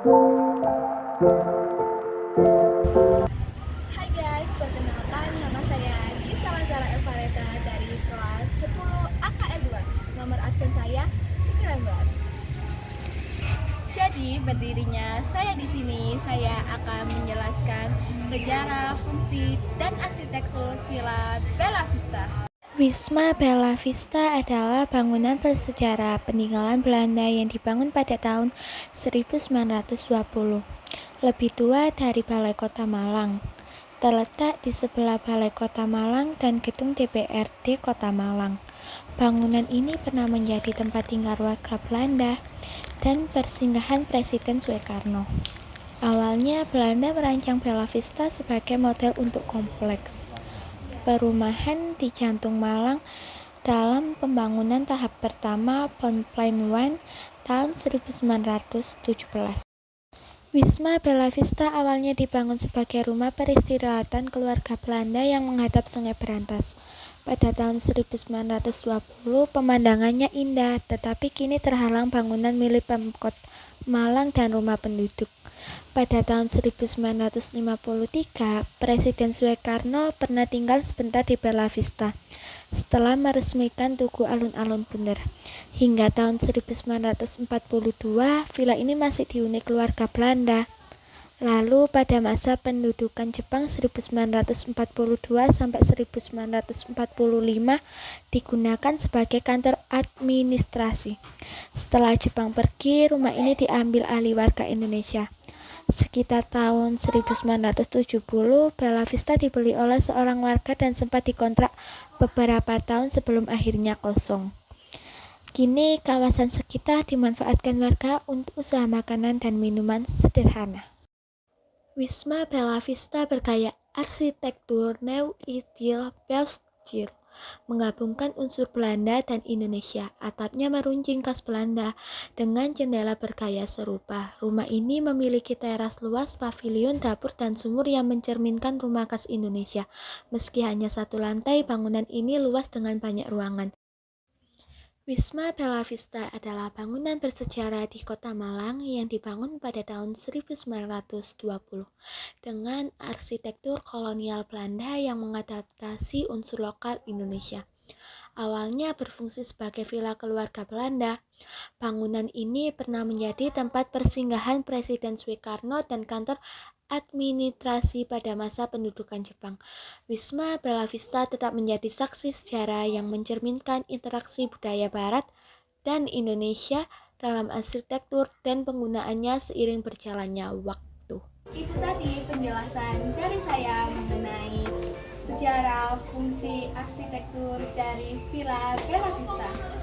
Hai guys, perkenalkan nama saya Gisa Lazara Evareta dari kelas 10 AKL 2. Nomor absen saya 19. Jadi berdirinya saya di sini, saya akan menjelaskan sejarah, fungsi, dan arsitektur Villa Bella Vista. Wisma Bella Vista adalah bangunan bersejarah peninggalan Belanda yang dibangun pada tahun 1920. Lebih tua dari Balai Kota Malang. Terletak di sebelah Balai Kota Malang dan gedung DPRD Kota Malang. Bangunan ini pernah menjadi tempat tinggal warga Belanda dan persinggahan Presiden Soekarno. Awalnya Belanda merancang Bella Vista sebagai model untuk kompleks perumahan di jantung Malang dalam pembangunan tahap pertama Plan 1 tahun 1917. Wisma Bella Vista awalnya dibangun sebagai rumah peristirahatan keluarga Belanda yang menghadap Sungai Berantas. Pada tahun 1920 pemandangannya indah, tetapi kini terhalang bangunan milik Pemkot Malang dan rumah penduduk. Pada tahun 1953, Presiden Soekarno pernah tinggal sebentar di Bella Vista setelah meresmikan Tugu Alun-Alun Bunder. Hingga tahun 1942, villa ini masih dihuni keluarga Belanda. Lalu pada masa pendudukan Jepang 1942 sampai 1945 digunakan sebagai kantor administrasi. Setelah Jepang pergi, rumah ini diambil alih warga Indonesia. Sekitar tahun 1970, Bella Vista dibeli oleh seorang warga dan sempat dikontrak beberapa tahun sebelum akhirnya kosong. Kini kawasan sekitar dimanfaatkan warga untuk usaha makanan dan minuman sederhana. Wisma Bella Vista bergaya arsitektur Neo-Idyll-Bijl, menggabungkan unsur Belanda dan Indonesia. Atapnya meruncing khas Belanda dengan jendela bergaya serupa. Rumah ini memiliki teras luas, pavilion, dapur, dan sumur yang mencerminkan rumah khas Indonesia. Meski hanya satu lantai, bangunan ini luas dengan banyak ruangan. Wisma Bella Vista adalah bangunan bersejarah di Kota Malang yang dibangun pada tahun 1920 dengan arsitektur kolonial Belanda yang mengadaptasi unsur lokal Indonesia. Awalnya berfungsi sebagai villa keluarga Belanda. Bangunan ini pernah menjadi tempat persinggahan Presiden Soekarno dan kantor administrasi pada masa pendudukan Jepang. Wisma Bella Vista tetap menjadi saksi sejarah yang mencerminkan interaksi budaya Barat dan Indonesia dalam arsitektur dan penggunaannya seiring berjalannya waktu. Itu tadi penjelasan dari saya mengenai sejarah fungsi arsitektur dari Villa Bella Vista.